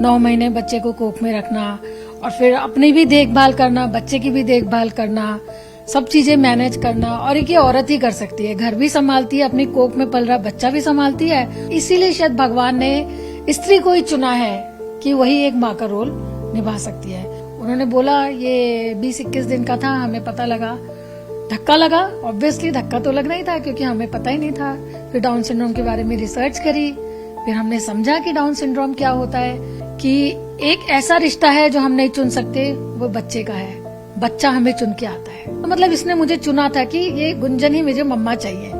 9 महीने बच्चे को कोख में रखना और फिर अपनी भी देखभाल करना, बच्चे की भी देखभाल करना, सब चीजें मैनेज करना। और एक ये औरत ही कर सकती है, घर भी संभालती है, अपनी कोख में पल रहा बच्चा भी संभालती है। इसीलिए शायद भगवान ने स्त्री को ही चुना है कि वही एक माँ का रोल निभा सकती है। उन्होंने बोला ये 20-21 दिन का था, हमें पता लगा, धक्का लगा। ऑब्वियसली धक्का तो लगना ही था क्योंकि हमें पता ही नहीं था। फिर डाउन सिंड्रोम के बारे में रिसर्च करी, फिर हमने समझा कि डाउन सिंड्रोम क्या होता है, कि एक ऐसा रिश्ता है जो हम नहीं चुन सकते, वो बच्चे का है। बच्चा हमें चुन के आता है। तो मतलब इसने मुझे चुना था कि ये गुंजन ही मुझे मम्मा चाहिए।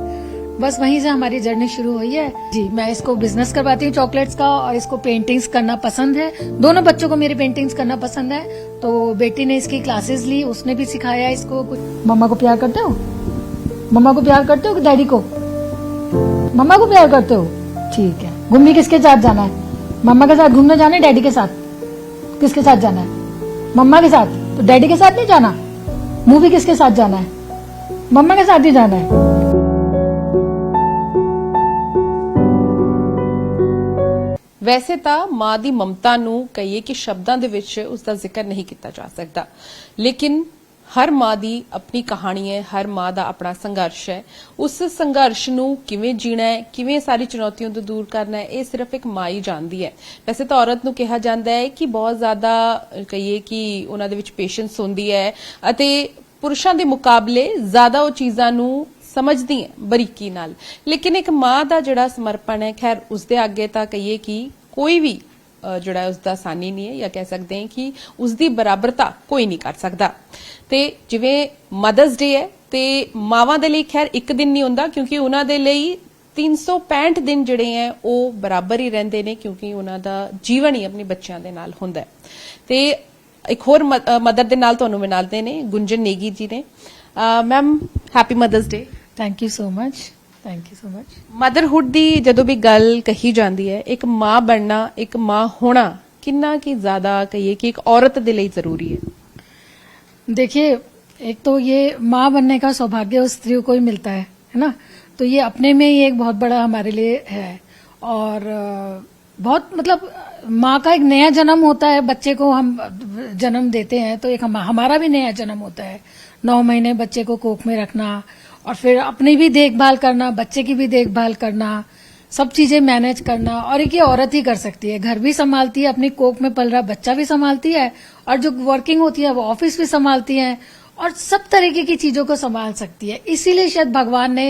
बस वहीं से हमारी जर्नी शुरू हुई है। जी, मैं इसको बिजनेस करवाती हूँ चॉकलेट्स का, और इसको पेंटिंग्स करना पसंद है। दोनों बच्चों को मेरी पेंटिंग्स करना पसंद है, तो बेटी ने इसकी क्लासेस ली, उसने भी सिखाया इसको कुछ। मम्मा को प्यार करते हो? मम्मा को प्यार करते हो कि डैडी को? मम्मा को प्यार करते हो? ठीक है। घूमने किसके साथ जाना है? मम्मा के साथ घूमने जाना है, डैडी के साथ? किसके साथ जाना है? मम्मा के साथ। तो डैडी के साथ नहीं जाना। मूवी किसके साथ जाना है? मम्मा के साथ ही जाना है। वैसे ਤਾਂ ਮਾਂ ਦੀ ਮਮਤਾ ਨੂੰ ਕਹੀਏ ਕਿ ਸ਼ਬਦਾਂ ਦੇ ਵਿੱਚ ਉਸ ਦਾ ਜ਼ਿਕਰ ਨਹੀਂ ਕੀਤਾ ਜਾ ਸਕਦਾ, ਲੇਕਿਨ ਹਰ ਮਾਂ ਦੀ ਆਪਣੀ ਕਹਾਣੀ ਹੈ, ਹਰ ਮਾਂ ਦਾ ਆਪਣਾ ਸੰਘਰਸ਼ ਹੈ। ਉਸ ਸੰਘਰਸ਼ ਨੂੰ ਕਿਵੇਂ ਜੀਣਾ ਹੈ, ਕਿਵੇਂ ਸਾਰੀ ਚੁਣੌਤੀਆਂ ਤੋਂ ਦੂਰ ਕਰਨਾ ਹੈ, ਇਹ ਸਿਰਫ ਇੱਕ ਮਾਂ ਹੀ ਜਾਣਦੀ ਹੈ। ਵੈਸੇ ਤਾਂ ਔਰਤ ਨੂੰ ਕਿਹਾ ਜਾਂਦਾ ਹੈ ਕਿ ਬਹੁਤ ਜ਼ਿਆਦਾ ਕਹੀਏ ਕਿ ਉਹਨਾਂ ਦੇ ਵਿੱਚ ਪੇਸ਼ੈਂਸ ਹੁੰਦੀ ਹੈ ਅਤੇ ਪੁਰਸ਼ਾਂ ਦੇ ਮੁਕਾਬਲੇ ਜ਼ਿਆਦਾ ਉਹ ਚੀਜ਼ਾਂ ਨੂੰ ਸਮਝਦੀ ਹੈ ਬਰੀਕੀ ਨਾਲ, ਲੇਕਿਨ ਇੱਕ ਮਾਂ ਦਾ ਜਿਹੜਾ ਸਮਰਪਣ ਹੈ, ਖੈਰ ਉਸਦੇ ਅੱਗੇ ਤਾਂ ਕਹੀਏ ਕਿ ਕੋਈ ਵੀ ਜਿਹੜਾ ਉਸਦਾ ਸਾਨੀ ਨਹੀਂ ਹੈ, ਜਾਂ ਕਹਿ ਸਕਦੇ ਹਾਂ ਕਿ ਉਸਦੀ ਬਰਾਬਰਤਾ ਕੋਈ ਨਹੀਂ ਕਰ ਸਕਦਾ। ਤੇ ਜਿਵੇਂ ਮਦਰਸ ਡੇ ਹੈ ਤੇ ਮਾਵਾਂ ਦੇ ਲਈ ਖੈਰ ਇੱਕ ਦਿਨ ਨਹੀਂ ਹੁੰਦਾ, ਕਿਉਂਕਿ ਉਹਨਾਂ ਦੇ ਲਈ 365 ਦਿਨ ਜਿਹੜੇ ਹੈ ਉਹ ਬਰਾਬਰ ਹੀ ਰਹਿੰਦੇ ਨੇ, ਕਿਉਂਕਿ ਉਹਨਾਂ ਦਾ ਜੀਵਨ ਹੀ ਆਪਣੇ ਬੱਚਿਆਂ ਦੇ ਨਾਲ ਹੁੰਦਾ ਹੈ। ਤੇ ਇੱਕ ਹੋਰ ਮਦਰ ਦੇ ਨਾਲ ਤੁਹਾਨੂੰ ਮਿਲਾਉਂਦੇ ਨੇ ਗੁੰਜਨ ਨੇਗੀ ਜੀ ਨੇ। Ma'am happy mothers day. Thank you so much, thank you so much. Motherhood ਦੀ ਜਦੋਂ ਵੀ ਗੱਲ ਕਹੀ ਜਾਂਦੀ ਹੈ, ਇੱਕ ਮਾਂ ਬਣਨਾ, ਇੱਕ ਮਾਂ ਹੋਣਾ ਕਿੰਨਾ ਕੀ ਜ਼ਿਆਦਾ ਕਹੀਏ ਕਿ ਇੱਕ ਔਰਤ ਦੇ ਲਈ ਜ਼ਰੂਰੀ ਹੈ। देखिए, एक तो ये माँ बनने का सौभाग्य उस स्त्री को ही मिलता है ना, तो ये अपने में ही एक बहुत बड़ा हमारे लिए है। और बहुत मतलब माँ का एक नया जन्म होता है, बच्चे को हम जन्म देते हैं तो एक हमारा भी नया जन्म होता है। 9 महीने बच्चे को कोख में रखना और फिर अपनी भी देखभाल करना, बच्चे की भी देखभाल करना, सब चीजें मैनेज करना। और एक ये औरत ही कर सकती है, घर भी संभालती है, अपनी कोख में पल रहा बच्चा भी संभालती है, और जो वर्किंग होती है वो ऑफिस भी संभालती है, और सब तरीके की चीजों को संभाल सकती है। इसीलिए शायद भगवान ने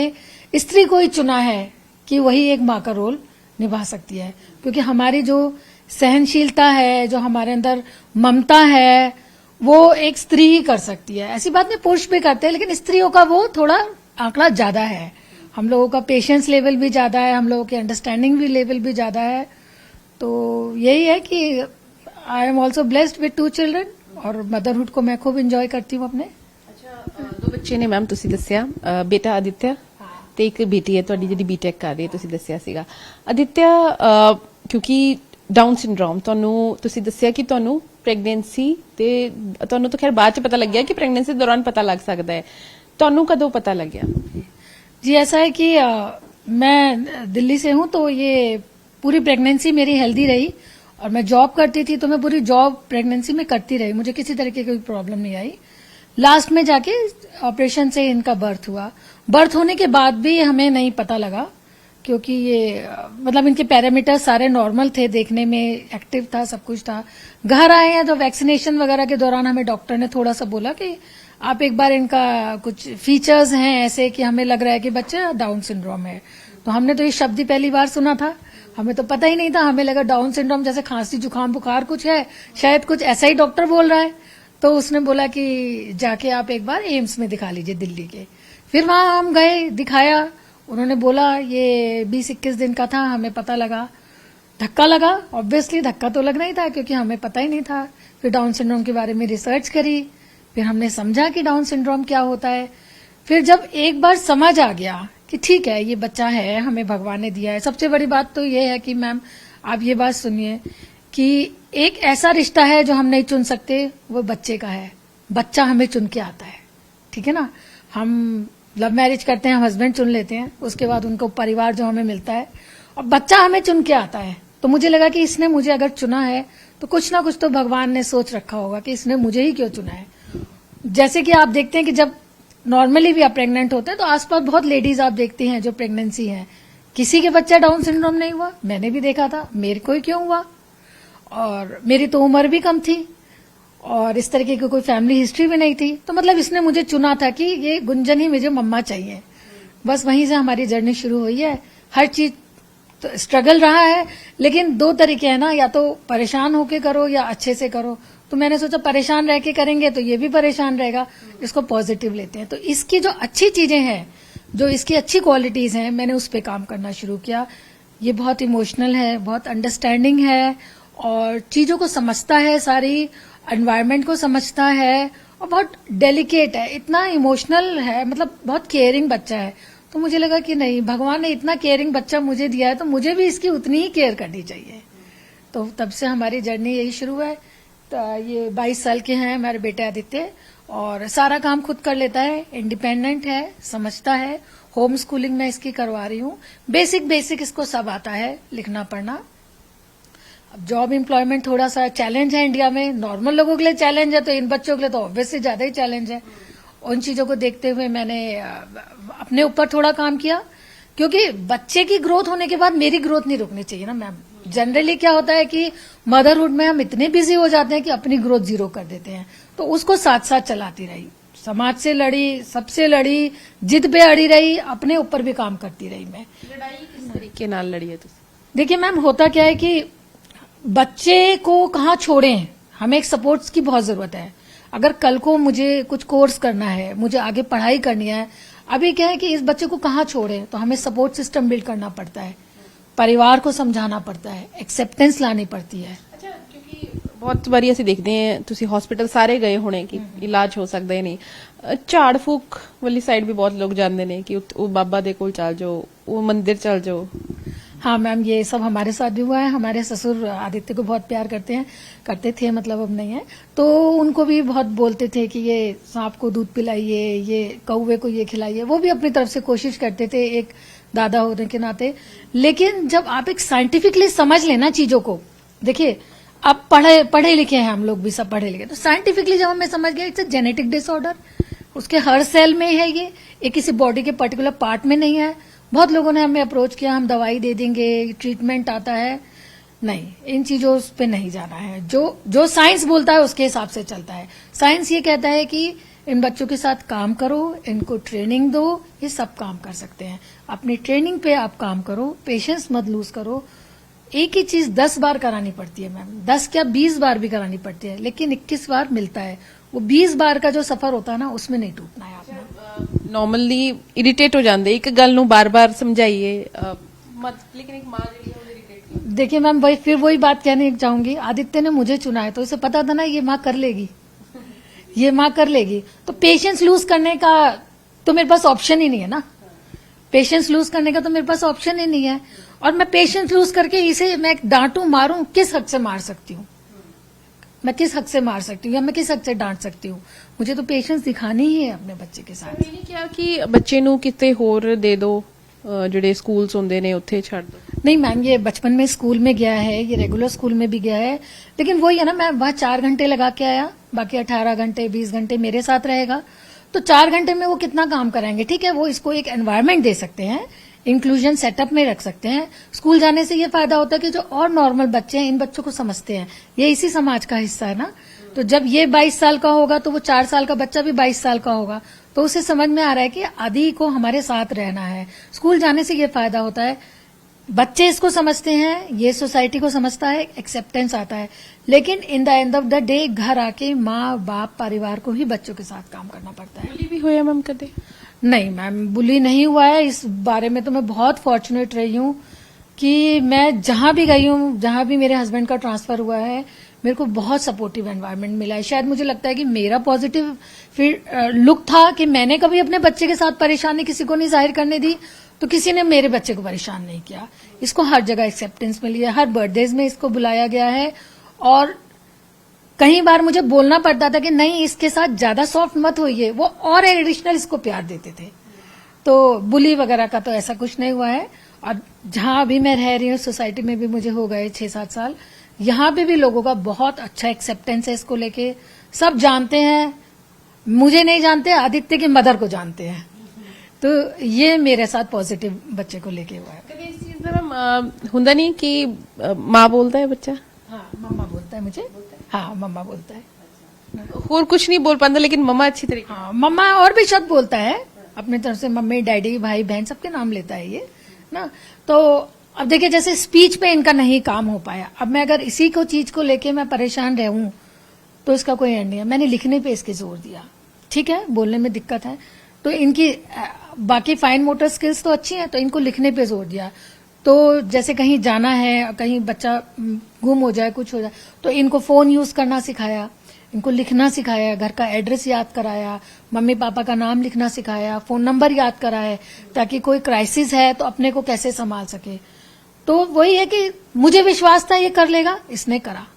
स्त्री को ही चुना है कि वही एक माँ का रोल निभा सकती है, क्योंकि हमारी जो सहनशीलता है, जो हमारे अंदर ममता है, वो एक स्त्री ही कर सकती है। ऐसी बात नहीं, पुरुष भी करते हैं, लेकिन स्त्रियों का वो थोड़ा आंकड़ा ज्यादा है। हम लोगों का पेशेंस लेवल भी ज्यादा है, हम लोगों की अंडरस्टैंडिंग भी लेवल भी ज्यादा है। तो यही है कि I am also blessed with 2 children, और मदरहुड को मैं खूब इंजॉय करती हूँ अपने। ਅੱਛਾ, 2 ਬੱਚੇ ਨੇ ਮੈਮ, ਤੁਸੀਂ ਦੱਸਿਆ ਬੇਟਾ ਆਦਿਤਿਆ ਤੇ ਇੱਕ ਬੇਟੀ ਹੈ ਤੁਹਾਡੀ ਜਿਹੜੀ ਬੀਟੈਕ ਕਰ ਰਹੀ ਹੈ, ਤੁਸੀਂ ਦੱਸਿਆ ਸੀਗਾ। ਆਦਿਤਿਆ, ਕਿਉਂਕਿ ਡਾਊਨ ਸਿੰਡਰੋਮ ਤੁਹਾਨੂੰ ਤੁਸੀਂ ਦੱਸਿਆ ਕਿ ਤੁਹਾਨੂੰ ਪ੍ਰੈਗਨੈਂਸੀ ਤੇ ਤੁਹਾਨੂੰ ਤਾਂ ਖੈਰ ਬਾਅਦ ਚ ਪਤਾ ਲੱਗਿਆ ਕਿ ਪ੍ਰੈਗਨੈਂਸੀ ਦੌਰਾਨ ਪਤਾ ਲੱਗ ਸਕਦਾ ਹੈ, ਤੁਹਾਨੂੰ ਕਦੋਂ ਪਤਾ ਲੱਗਿਆ? जी, ऐसा है कि मैं दिल्ली से हूँ, तो ये पूरी प्रेगनेंसी मेरी हेल्दी रही, और मैं जॉब करती थी, तो मैं पूरी जॉब प्रेगनेंसी में करती रही, मुझे किसी तरह की कोई प्रॉब्लम नहीं आई। लास्ट में जाके ऑपरेशन से इनका बर्थ हुआ। बर्थ होने के बाद भी हमें नहीं पता लगा, क्योंकि ये मतलब इनके पैरामीटर सारे नॉर्मल थे, देखने में एक्टिव था, सब कुछ था। घर आए हैं तो वैक्सीनेशन वगैरह के दौरान हमें डॉक्टर ने थोड़ा सा बोला कि आप एक बार इनका कुछ फीचर्स हैं ऐसे कि हमें लग रहा है कि बच्चा डाउन सिंड्रोम है। तो हमने तो ये शब्द ही पहली बार सुना था, हमें तो पता ही नहीं था। हमें लगा डाउन सिंड्रोम जैसे खांसी जुकाम बुखार कुछ है, शायद कुछ ऐसा ही डॉक्टर बोल रहा है। तो उसने बोला कि जाके आप एक बार एम्स में दिखा लीजिए दिल्ली के। फिर वहां हम गए, दिखाया, उन्होंने बोला ये 20-21 दिन का था, हमें पता लगा, धक्का लगा। ऑब्वियसली धक्का तो लगना ही था क्योंकि हमें पता ही नहीं था। फिर डाउन सिंड्रोम के बारे में रिसर्च करी, फिर हमने समझा कि डाउन सिंड्रोम क्या होता है। फिर जब एक बार समझ आ गया कि ठीक है ये बच्चा है, हमें भगवान ने दिया है। सबसे बड़ी बात तो ये है कि मैम आप ये बात सुनिए कि एक ऐसा रिश्ता है जो हम नहीं चुन सकते, वो बच्चे का है। बच्चा हमें चुन के आता है, ठीक है ना। हम लव मैरिज करते हैं, हम हस्बैंड चुन लेते हैं, उसके बाद उनको परिवार जो हमें मिलता है, और बच्चा हमें चुन के आता है। तो मुझे लगा कि इसने मुझे अगर चुना है तो कुछ ना कुछ तो भगवान ने सोच रखा होगा कि इसने मुझे ही क्यों चुना है। जैसे कि आप देखते हैं कि जब नॉर्मली भी आप प्रेग्नेंट होते हैं तो आसपास बहुत लेडीज आप देखती हैं जो प्रेगनेंसी हैं, किसी के बच्चा डाउन सिंड्रोम नहीं हुआ, मैंने भी देखा था, मेरे को ही क्यों हुआ। और मेरी तो उम्र भी कम थी और इस तरीके की कोई फैमिली हिस्ट्री भी नहीं थी। तो मतलब इसने मुझे चुना था कि ये गुंजन ही मुझे मम्मा चाहिए। बस वहीं से हमारी जर्नी शुरू हुई है। हर चीज तो स्ट्रगल रहा है, लेकिन दो तरीके हैं ना, या तो परेशान होके करो या अच्छे से करो। तो मैंने सोचा परेशान रह के करेंगे तो ये भी परेशान रहेगा, इसको पॉजिटिव लेते हैं। तो इसकी जो अच्छी चीजें हैं, जो इसकी अच्छी क्वालिटीज हैं, मैंने उस पर काम करना शुरू किया। ये बहुत इमोशनल है, बहुत अंडरस्टैंडिंग है और चीजों को समझता है, सारी एनवायरनमेंट को समझता है और बहुत डेलिकेट है, इतना इमोशनल है, मतलब बहुत केयरिंग बच्चा है। तो मुझे लगा कि नहीं, भगवान ने इतना केयरिंग बच्चा मुझे दिया है तो मुझे भी इसकी उतनी ही केयर करनी चाहिए। तो तब से हमारी जर्नी यही शुरू है। तो ये 22 साल के हैं हमारे बेटे आदित्य और सारा काम खुद कर लेता है, इंडिपेंडेंट है, समझता है। होम स्कूलिंग में इसकी करवा रही हूँ। बेसिक इसको सब आता है, लिखना पढ़ना। अब जॉब एम्प्लॉयमेंट थोड़ा सा चैलेंज है इंडिया में, नॉर्मल लोगों के लिए चैलेंज है तो इन बच्चों के लिए तो ऑब्वियसली ज्यादा ही चैलेंज है। उन चीजों को देखते हुए मैंने अपने ऊपर थोड़ा काम किया, क्योंकि बच्चे की ग्रोथ होने के बाद मेरी ग्रोथ नहीं रुकनी चाहिए ना मैम। जनरली क्या होता है कि मदरहुड में हम इतने बिजी हो जाते हैं कि अपनी ग्रोथ जीरो कर देते हैं। तो उसको साथ साथ चलाती रही, समाज से लड़ी, सबसे लड़ी, जिद पे अड़ी रही, अपने ऊपर भी काम करती रही। मैं लड़ाई किस तरीके नाल लड़ी है तुसी? देखिए मैम, होता क्या है कि बच्चे को कहाँ छोड़ें, हमें एक सपोर्ट्स की बहुत जरूरत है। अगर कल को मुझे कुछ कोर्स करना है, मुझे आगे पढ़ाई करनी है, अभी क्या है कि इस बच्चे को कहाँ छोड़ें, तो हमें सपोर्ट सिस्टम बिल्ड करना पड़ता है, परिवार को समझाना पड़ता है, एक्सेप्टेंस लानी पड़ती है। अच्छा, क्योंकि बहुत बारी ਅਸੀਂ ਦੇਖਦੇ ਹਾਂ ਤੁਸੀਂ ਹਸਪੀਟਲ ਸਾਰੇ ਗਏ ਹੋਣੇ ਕਿ ਇਲਾਜ ਹੋ ਸਕਦਾ ਹੀ ਨਹੀਂ। ਝਾੜ ਫੂਕ ਵਾਲੀ ਸਾਈਡ ਵੀ ਬਹੁਤ ਲੋਕ ਜਾਂਦੇ ਨੇ ਕਿ ਉਹ ਬਾਬਾ ਦੇ ਕੋਲ ਚੱਲ ਜਾਓ, ਉਹ ਮੰਦਿਰ ਚੱਲ ਜਾਓ। हाँ मैम, ये सब हमारे साथ भी हुआ है। हमारे ससुर आदित्य को बहुत प्यार करते थे, मतलब अब नहीं है। तो उनको भी बहुत बोलते थे कि ये सांप को दूध पिलाइए, ये कौवे को ये खिलाइए। वो भी अपनी तरफ से कोशिश करते थे एक दादा होने के नाते। लेकिन जब आप एक साइंटिफिकली समझ लेना चीजों को, देखिए अब पढ़े लिखे हैं हम लोग भी, सब पढ़े लिखे, तो साइंटिफिकली जब हमें समझ गया इट्स अ जेनेटिक डिसऑर्डर, उसके हर सेल में है, ये किसी बॉडी के पर्टिकुलर पार्ट में नहीं है। बहुत लोगों ने हमें अप्रोच किया, हम दवाई दे देंगे, ट्रीटमेंट आता है। नहीं, इन चीजों पे नहीं जाना है। जो साइंस बोलता है उसके हिसाब से चलता है। साइंस ये कहता है कि इन बच्चों के साथ काम करो, इनको ट्रेनिंग दो, ये सब काम कर सकते हैं। अपनी ट्रेनिंग पे आप काम करो, पेशेंस मत लूज करो। एक ही चीज 10 बार करानी पड़ती है मैम, 10 क्या 20 बार भी करानी पड़ती है, लेकिन 21 बार मिलता है। वो 20 बार का जो सफर होता है ना, उसमें नहीं टूटना है आपने। ਨਾਰਮਲੀ ਇਰੀਟੇਟ ਹੋ ਜਾਂਦੇ ਇੱਕ ਗੱਲ ਨੂੰ ਬਾਰ-ਬਾਰ ਸਮਝਾਈਏ ਮਤ, ਲੇਕਿਨ ਇੱਕ ਮਾਂ ਜਿਹੜੀ ਹੈ ਉਹ ਇਰੀਟੇਟ। देखिए मैम, फिर वही बात कहने चाहूंगी, आदित्य ने मुझे चुना है तो इसे पता था ना ये माँ कर लेगी, ये माँ कर लेगी। तो पेशेंस लूज करने का तो मेरे पास ऑप्शन ही नहीं है ना, पेशेंस लूज करने का तो मेरे पास ऑप्शन ही नहीं है। और मैं पेशेंस लूज करके इसे मैं डांटू मारूं, किस हद से मार सकती हूँ, मैं किस हद से मार सकती हूँ या मैं किस हद से डांट सकती हूँ। मुझे तो पेशेंस दिखानी ही है अपने बच्चे के साथ। मैंने किया कि ਬੱਚੇ ਨੂੰ ਕਿਤੇ ਹੋਰ ਦੇ ਦਿਓ, ਜਿਹੜੇ ਸਕੂਲਸ ਹੁੰਦੇ ਨੇ ਉੱਥੇ ਛੱਡ ਦਿਓ। नहीं मैम, ये बचपन में स्कूल में गया है, ये रेगुलर स्कूल में भी गया है, लेकिन वही है ना, मैं वहां 4 घंटे लगा के आया, बाकी 18 घंटे 20 घंटे मेरे साथ रहेगा। तो 4 घंटे में वो कितना काम कराएंगे। ठीक है, वो इसको एक एनवायरनमेंट दे सकते हैं, इंक्लूजन सेटअप में रख सकते हैं। स्कूल जाने से ये फायदा होता है कि जो और नॉर्मल बच्चे हैं इन बच्चों को समझते हैं, ये इसी समाज का हिस्सा है ना। तो जब ये 22 साल का होगा तो वो 4 साल का बच्चा भी 22 साल का होगा, तो उसे समझ में आ रहा है कि आदि को हमारे साथ रहना है। स्कूल जाने से ये फायदा होता है, बच्चे इसको समझते हैं, ये सोसाइटी को समझता है, एक्सेप्टेंस आता है। लेकिन in the end of the day घर आके माँ बाप परिवार को ही बच्चों के साथ काम करना पड़ता है। बुली भी होया मैम कदे? नहीं मैम, बुली नहीं हुआ है। इस बारे में तो मैं बहुत फॉर्चुनेट रही हूँ कि मैं जहां भी गई हूँ, जहां भी मेरे हस्बैंड का ट्रांसफर हुआ है, मेरे को बहुत सपोर्टिव एनवायरनमेंट मिला है। शायद मुझे लगता है कि मेरा पॉजिटिव लुक था कि मैंने कभी अपने बच्चे के साथ परेशानी किसी को नहीं जाहिर करने दी, तो किसी ने मेरे बच्चे को परेशान नहीं किया। इसको हर जगह एक्सेप्टेंस मिली है, हर बर्थडेज में इसको बुलाया गया है। और कई बार मुझे बोलना पड़ता था कि नहीं, इसके साथ ज्यादा सॉफ्ट मत होइए, वो और एडिशनल इसको प्यार देते थे। तो बुली वगैरह का तो ऐसा कुछ नहीं हुआ है। और जहां अभी मैं रह रही हूँ सोसाइटी में भी मुझे हो गए 6-7 साल, यहाँ पे भी लोगों का बहुत अच्छा एक्सेप्टेंस है इसको लेके। सब जानते हैं, मुझे नहीं जानते, आदित्य की मदर को जानते हैं। तो ये मेरे साथ पॉजिटिव बच्चे को लेके हुआ है। कभी इस चीज में मैम हुंदा नहीं कि माँ बोलता है बच्चा, हाँ, मम्मा बोलता है मुझे। हाँ, मम्मा बोलता है। और कुछ नहीं बोल पाता लेकिन मम्मा अच्छी तरीके हाँ, मम्मा और भी शब्द बोलता है अपने तरफ से, मम्मी, डैडी, भाई, बहन सबके नाम लेता है ये ना। तो अब देखिए, जैसे स्पीच पे इनका नहीं काम हो पाया, अब मैं अगर इसी को चीज को लेके मैं परेशान रहूं तो इसका कोई एंड नहीं है। मैंने लिखने पे इसके जोर दिया, ठीक है, बोलने में दिक्कत है तो इनकी बाकी फाइन मोटर स्किल्स तो अच्छी हैं, तो इनको लिखने पे जोर दिया। तो जैसे कहीं जाना है, कहीं बच्चा गुम हो जाए, कुछ हो जाए, तो इनको फोन यूज करना सिखाया, इनको लिखना सिखाया, घर का एड्रेस याद कराया, मम्मी पापा का नाम लिखना सिखाया, फोन नंबर याद कराया, ताकि कोई क्राइसिस है तो अपने को कैसे संभाल सके। तो वही है कि मुझे विश्वास था ये कर लेगा, इसने करा।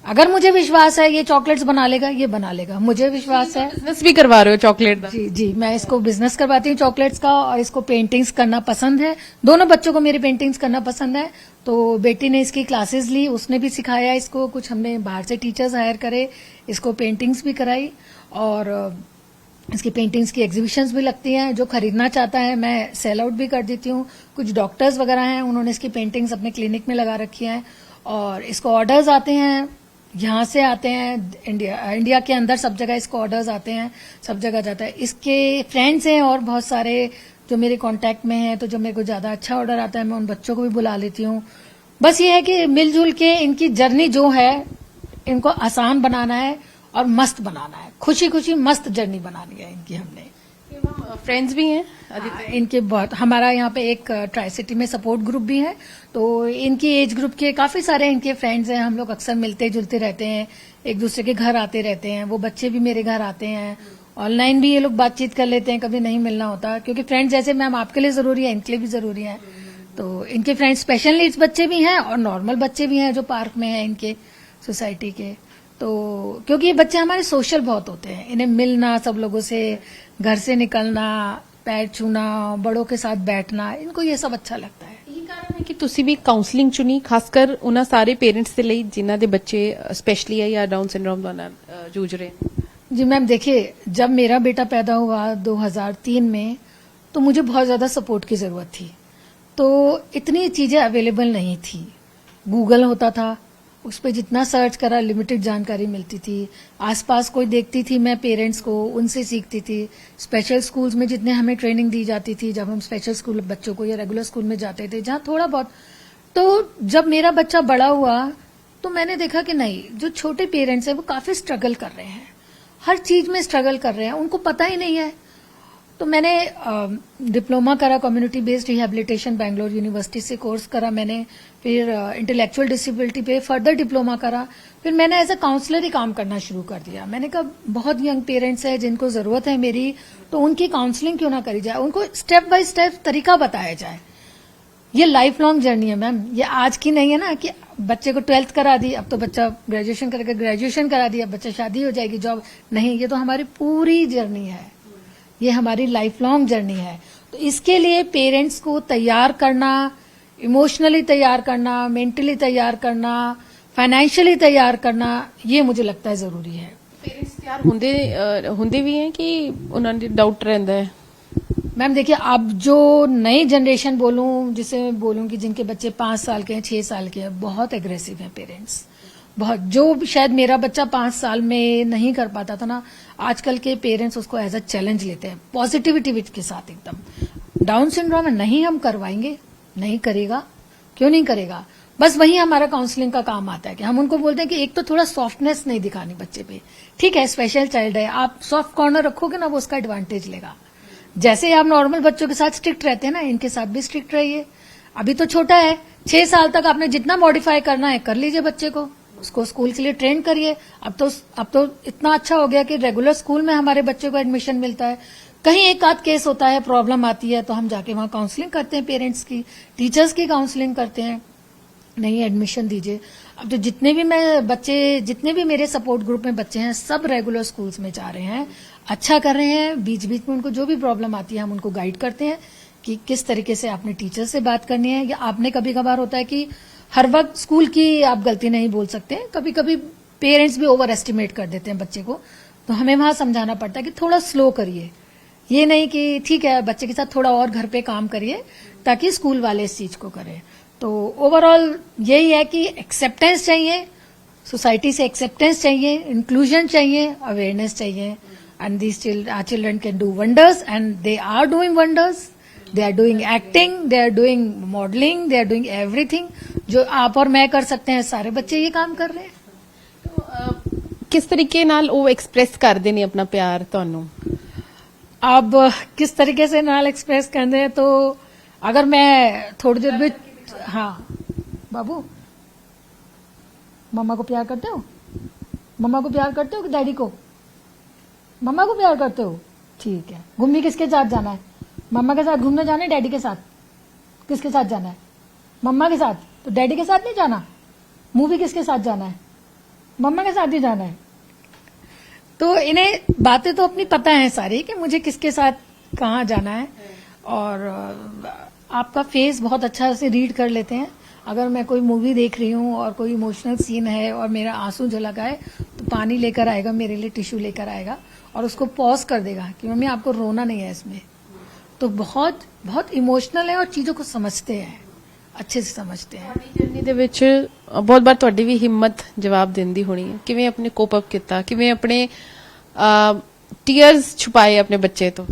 अगर मुझे विश्वास है ये चॉकलेट्स बना लेगा, ये बना लेगा, मुझे विश्वास है। बिजनेस भी करवा रहे हो चॉकलेट का? जी जी, मैं इसको बिजनेस करवाती हूँ चॉकलेट्स का, और इसको पेंटिंग्स करना पसंद है। दोनों बच्चों को मेरी पेंटिंग्स करना पसंद है, तो बेटी ने इसकी क्लासेस ली, उसने भी सिखाया इसको, कुछ हमने बाहर से टीचर्स हायर करे, इसको पेंटिंग्स भी कराई, और इसकी पेंटिंग्स की एग्जीबिशंस भी लगती हैं। जो खरीदना चाहता है मैं सेल आउट भी कर देती हूँ। कुछ डॉक्टर्स वगैरह हैं, उन्होंने इसकी पेंटिंग्स अपने क्लिनिक में लगा रखी हैं, और इसको ऑर्डर्स आते हैं, यहाँ से आते हैं, इंडिया के अंदर सब जगह इसको ऑर्डर्स आते हैं, सब जगह जाता है। इसके फ्रेंड्स हैं और बहुत सारे जो मेरे कांटेक्ट में हैं, तो जो मेरे को ज्यादा अच्छा ऑर्डर आता है मैं उन बच्चों को भी बुला लेती हूँ। बस ये है कि मिलजुल के इनकी जर्नी जो है इनको आसान बनाना है और मस्त बनाना है, खुशी खुशी मस्त जर्नी बनानी है इनकी हमने। फ्रेंड्स भी हैं इनके बहुत, हमारा यहाँ पे एक ट्राई सिटी में सपोर्ट ग्रुप भी है, तो इनकी एज ग्रुप के काफी सारे इनके फ्रेंड्स हैं। हम लोग अक्सर मिलते जुलते रहते हैं, एक दूसरे के घर आते रहते हैं, वो बच्चे भी मेरे घर आते हैं, ऑनलाइन भी ये लोग बातचीत कर लेते हैं, कभी नहीं मिलना होता, क्योंकि फ्रेंड्स जैसे मैम आपके लिए जरूरी है, इनके लिए भी जरूरी है। तो इनके फ्रेंड्स स्पेशल नीड्स बच्चे भी हैं और नॉर्मल बच्चे भी हैं जो पार्क में हैं इनके सोसाइटी के। तो क्योंकि ये बच्चे हमारे सोशल बहुत होते हैं, इन्हें मिलना, सब लोगों से, घर से निकलना, पैर छूना, बड़ों के साथ बैठना, इनको ये सब अच्छा लगता है। यही कारण है कि ਤੁਸੀਂ ਵੀ ਕਾਉਂਸਲਿੰਗ ਚੁਣੀ, ਖਾਸਕਰ ਉਹਨਾਂ ਸਾਰੇ ਪੇਰੈਂਟਸ ਦੇ ਲਈ ਜਿਨ੍ਹਾਂ ਦੇ ਬੱਚੇ ਸਪੈਸ਼ਲੀ ਹੈ ਜਾਂ ਡਾਊਨ सिंड्रोम ਨਾਲ ਜੂਝ ਰਹੇ हैं। जी मैम, देखिए, जब मेरा बेटा पैदा हुआ 2003 में, तो मुझे बहुत ज्यादा सपोर्ट की जरूरत थी, तो इतनी चीजें अवेलेबल नहीं थी। गूगल होता था, उस पर जितना सर्च करा लिमिटेड जानकारी मिलती थी। आसपास कोई देखती थी मैं पेरेंट्स को, उनसे सीखती थी। स्पेशल स्कूल्स में जितने हमें ट्रेनिंग दी जाती थी जब हम स्पेशल स्कूल बच्चों को या रेगुलर स्कूल में जाते थे, जहां थोड़ा बहुत। तो जब मेरा बच्चा बड़ा हुआ तो मैंने देखा कि नहीं, जो छोटे पेरेंट्स हैं वो काफी स्ट्रगल कर रहे हैं, हर चीज में स्ट्रगल कर रहे हैं, उनको पता ही नहीं है। तो मैंने डिप्लोमा करा community based rehabilitation, Bangalore university से कोर्स करा मैंने, फिर इंटेलेक्चुअल डिसेबिलिटी पे फर्दर डिप्लोमा करा, फिर मैंने एज ए काउंसलर ही काम करना शुरू कर दिया। मैंने कहा बहुत यंग पेरेंट्स हैं जिनको जरूरत है मेरी, तो उनकी काउंसलिंग क्यों ना करी जाए, उनको स्टेप बाय स्टेप तरीका बताया जाए। ये लाइफ लॉन्ग जर्नी है मैम, ये आज की नहीं है ना कि बच्चे को 12th करा दी, अब तो बच्चा ग्रेजुएशन करेगा, ग्रेजुएशन करा दी, अब बच्चा शादी हो जाएगी, जॉब नहीं। ये तो हमारी पूरी जर्नी है, ये हमारी लाइफ लॉन्ग जर्नी है। तो इसके लिए पेरेंट्स को तैयार करना, इमोशनली तैयार करना, मेंटली तैयार करना, फाइनेंशियली तैयार करना, ये मुझे लगता है जरूरी है। पेरेंट्स ਤਿਆਰ ਹੁੰਦੇ ਵੀ हैं कि ਉਹਨਾਂ ਦੇ ਡਾਊਟ ਰਹਿੰਦਾ है? मैम देखिए, अब जो नई जनरेशन बोलूं, जिसे बोलूं कि जिनके बच्चे 5 साल के हैं, 6 साल के हैं, बहुत एग्रेसिव हैं पेरेंट्स, बहुत। जो शायद मेरा बच्चा 5 साल में नहीं कर पाता था ना, आजकल के पेरेंट्स उसको एज अ चैलेंज लेते हैं, पॉजिटिविटी के साथ एकदम। डाउन सिंड्रोम नहीं हम करवाएंगे, नहीं करेगा, क्यों नहीं करेगा, बस वही हमारा काउंसलिंग का काम आता है कि हम उनको बोलते हैं कि एक तो थोड़ा सॉफ्टनेस नहीं दिखानी बच्चे पे, ठीक है, स्पेशल चाइल्ड है, आप सॉफ्ट कॉर्नर रखोगे ना, वो उसका एडवांटेज लेगा। जैसे आप नॉर्मल बच्चों के साथ स्ट्रिक्ट रहते हैं ना, इनके साथ भी स्ट्रिक्ट रहिए। अभी तो छोटा है, 6 साल तक आपने जितना मॉडिफाई करना है कर लीजिए बच्चे को, उसको स्कूल के लिए ट्रेन करिए। अब तो इतना अच्छा हो गया कि रेगुलर स्कूल में हमारे बच्चे को एडमिशन मिलता है। कहीं एक आध केस होता है, प्रॉब्लम आती है, तो हम जाके वहां काउंसलिंग करते हैं, पेरेंट्स की, टीचर्स की काउंसलिंग करते हैं, नहीं एडमिशन दीजिए। अब तो जितने भी मेरे सपोर्ट ग्रुप में बच्चे हैं, सब रेगुलर स्कूल्स में जा रहे हैं, अच्छा कर रहे हैं। बीच बीच में उनको जो भी प्रॉब्लम आती है हम उनको गाइड करते हैं कि किस तरीके से आपने टीचर से बात करनी है, या आपने कभी कभार होता है कि हर वक्त स्कूल की आप गलती नहीं बोल सकते हैं, कभी कभी पेरेंट्स भी ओवर एस्टिमेट कर देते हैं बच्चे को, तो हमें वहां समझाना पड़ता है कि थोड़ा स्लो करिए, ये नहीं कि ठीक है बच्चे के साथ थोड़ा और घर पे काम करिए ताकि स्कूल वाले इस चीज को करें। तो ओवरऑल यही है कि एक्सेप्टेंस चाहिए, सोसाइटी से एक्सेप्टेंस चाहिए, इंक्लूजन चाहिए, अवेयरनेस चाहिए, and these children can do wonders and they are doing wonders. They are doing acting, they are doing modelling, they are doing everything. जो आप और मैं कर सकते हैं सारे बच्चे ये काम कर रहे हैं। किस तरीके नाल वो एक्सप्रेस करते ने अपना प्यार ਤੁਹਾਨੂੰ? अब किस तरीके से नाल एक्सप्रेस करते हैं, तो अगर मैं थोड़ी देर भी, हाँ बाबू मम्मा को प्यार करते हो? मम्मा को प्यार करते हो कि डैडी को? मम्मा को प्यार करते हो, ठीक है। घूमने किसके साथ जाना है? मम्मा के साथ घूमने जाना है, डैडी के साथ? किसके साथ जाना है? मम्मा के साथ। तो डैडी के साथ नहीं जाना। मूवी किसके साथ जाना है? मम्मा के साथ ही जाना है। तो इन्हें बातें तो अपनी पता है सारी कि मुझे किसके साथ कहाँ जाना है, और आपका फेस बहुत अच्छा से रीड कर लेते हैं। अगर मैं कोई मूवी देख रही हूँ और कोई इमोशनल सीन है और मेरा आंसू झलक आए, तो पानी लेकर आएगा मेरे लिए, टिश्यू लेकर आएगा और उसको पॉज कर देगा कि मम्मी आपको रोना नहीं है इसमें। तो बहुत बहुत इमोशनल है और चीजों को समझते हैं, अच्छे से समझते हैं। ਜਰਨੀ ਦੇ ਵਿੱਚ ਬਹੁਤ ਵਾਰ ਤੁਹਾਡੀ ਵੀ ਹਿੰਮਤ ਜਵਾਬ ਦਿੰਦੀ ਹੋਣੀ ਹੈ, ਕਿਵੇਂ ਆਪਣੇ ਕੋਪ ਅਪ ਕੀਤਾ, ਕਿਵੇਂ ਆਪਣੇ टीयर्स छुपाए अपने बच्चे? तो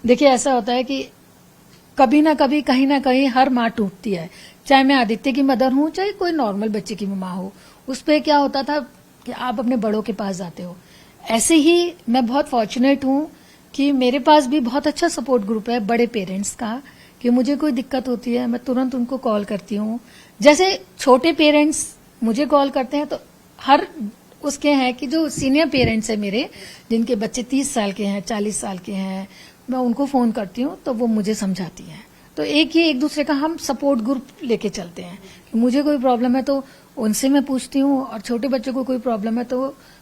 देखिए ऐसा होता है कि कभी ना कभी कहीं ना कहीं हर माँ टूटती है, चाहे मैं आदित्य की मदर हूं चाहे कोई नॉर्मल बच्चे की माँ हो। उस पे क्या होता था कि आप अपने बड़ों के पास जाते हो। ऐसे ही मैं बहुत फॉर्चुनेट हूं कि मेरे पास भी बहुत अच्छा सपोर्ट ग्रुप है बड़े पेरेंट्स का, कि मुझे कोई दिक्कत होती है मैं तुरंत उनको कॉल करती हूँ। जैसे छोटे पेरेंट्स मुझे कॉल करते हैं, तो हर उसके हैं कि जो सीनियर पेरेंट्स हैं मेरे, जिनके बच्चे 30 साल के हैं, 40 साल के हैं, मैं उनको फोन करती हूँ तो वो मुझे समझाती हैं। तो एक दूसरे का हम सपोर्ट ग्रुप लेके चलते हैं। मुझे कोई प्रॉब्लम है तो उनसे मैं पूछती हूँ, और छोटे बच्चों को कोई प्रॉब्लम है तो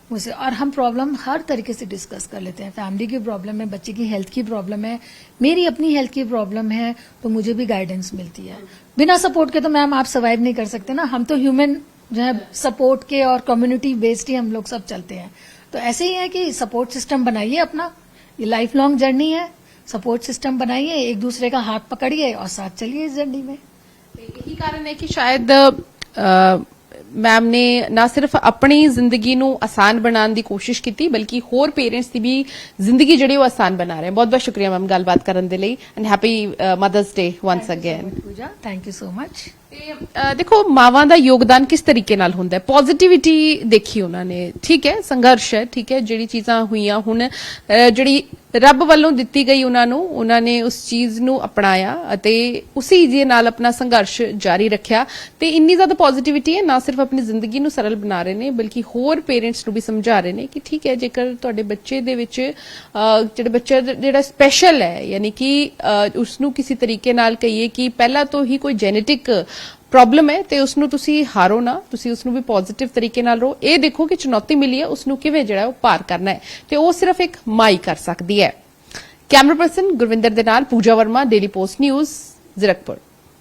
मुझसे, और हम प्रॉब्लम हर तरीके से डिस्कस कर लेते हैं। फैमिली की प्रॉब्लम है, बच्चे की हेल्थ की प्रॉब्लम है, मेरी अपनी हेल्थ की प्रॉब्लम है, तो मुझे भी गाइडेंस मिलती है। बिना सपोर्ट के तो मैम आप सर्वाइव नहीं कर सकते ना। हम तो ह्यूमन जो है सपोर्ट के और कम्युनिटी बेस्ड ही हम लोग सब चलते हैं। तो ऐसे ही है कि सपोर्ट सिस्टम बनाइए अपना, ये लाइफ लॉन्ग जर्नी है। सपोर्ट सिस्टम बनाइए, एक दूसरे का हाथ पकड़िए और साथ चलिए इस जर्नी में। यही कारण है कि शायद मैम ने ना सिर्फ अपनी जिंदगी ਨੂੰ ਆਸਾਨ ਬਣਾਉਣ ਦੀ ਕੋਸ਼ਿਸ਼ ਕੀਤੀ, ਬਲਕਿ ਹੋਰ ਪੇਰੈਂਟਸ ਦੀ ਵੀ ਜ਼ਿੰਦਗੀ ਜਿਹੜੀ ਉਹ ਆਸਾਨ ਬਣਾ ਰਹੇ। ਬਹੁਤ ਬਹੁਤ ਸ਼ੁਕਰੀਆ ਮੈਮ ਗੱਲਬਾਤ ਕਰਨ ਦੇ ਲਈ, and happy mothers Day once again. Puja thank you so much. ਦੇਖੋ ਮਾਵਾਂ ਦਾ ਯੋਗਦਾਨ ਕਿਸ ਤਰੀਕੇ ਨਾਲ ਹੁੰਦਾ ਹੈ। ਪੋਜ਼ਿਟਿਵਿਟੀ ਦੇਖੀ ਉਹਨਾਂ ਨੇ, ਠੀਕ ਹੈ ਸੰਘਰਸ਼ ਹੈ, ਠੀਕ ਹੈ ਜਿਹੜੀ ਚੀਜ਼ਾਂ ਹੋਈਆਂ ਹੁਣ ਜਿਹੜੀ ਰੱਬ ਵੱਲੋਂ ਦਿੱਤੀ ਗਈ ਉਹਨਾਂ ਨੇ ਉਸ ਚੀਜ਼ ਨੂੰ ਅਪਣਾਇਆ ਅਤੇ ਉਸੇ ਦੇ ਨਾਲ ਆਪਣਾ ਸੰਘਰਸ਼ ਜਾਰੀ ਰੱਖਿਆ। ਤੇ ਇੰਨੀ ਜ਼ਿਆਦਾ ਪੋਜ਼ਿਟਿਵਿਟੀ ਹੈ, ਨਾ ਸਿਰਫ ਆਪਣੀ ਜ਼ਿੰਦਗੀ ਨੂੰ ਸਰਲ ਬਣਾ ਰਹੇ ਨੇ ਬਲਕਿ ਹੋਰ ਪੇਰੈਂਟਸ ਨੂੰ ਵੀ ਸਮਝਾ ਰਹੇ ਨੇ ਕਿ ਠੀਕ ਹੈ ਜੇਕਰ ਤੁਹਾਡੇ ਬੱਚੇ ਦੇ ਵਿੱਚ ਜਿਹੜੇ ਬੱਚਾ ਜਿਹੜਾ ਸਪੈਸ਼ਲ ਹੈ, ਯਾਨੀ ਕਿ ਉਸ ਨੂੰ ਕਿਸੇ ਤਰੀਕੇ ਨਾਲ ਕਹੀਏ ਕਿ ਪਹਿਲਾਂ ਤੋਂ ਹੀ ਕੋਈ ਜੈਨੇਟਿਕ ਪ੍ਰੋਬਲਮ ਹੈ ਤੇ ਉਸ ਨੂੰ ਤੁਸੀਂ ਹਾਰੋ ਨਾ, ਤੁਸੀਂ ਉਸ ਨੂੰ ਵੀ ਪੋਜ਼ਿਟਿਵ ਤਰੀਕੇ ਨਾਲ ਰਹੋ। ਇਹ ਦੇਖੋ ਕਿ ਚੁਣੌਤੀ ਮਿਲੀ ਹੈ, ਉਸ ਨੂੰ ਕਿਵੇਂ ਜਿਹੜਾ ਉਹ ਪਾਰ ਕਰਨਾ ਹੈ, ਤੇ ਉਹ ਸਿਰਫ ਇੱਕ ਮਾਂ ਹੀ ਕਰ ਸਕਦੀ ਹੈ। ਕੈਮਰਾ ਪਰਸਨ ਗੁਰਵਿੰਦਰ ਦੇ ਨਾਲ Pooja Verma, Daily Post News, Zirakpur.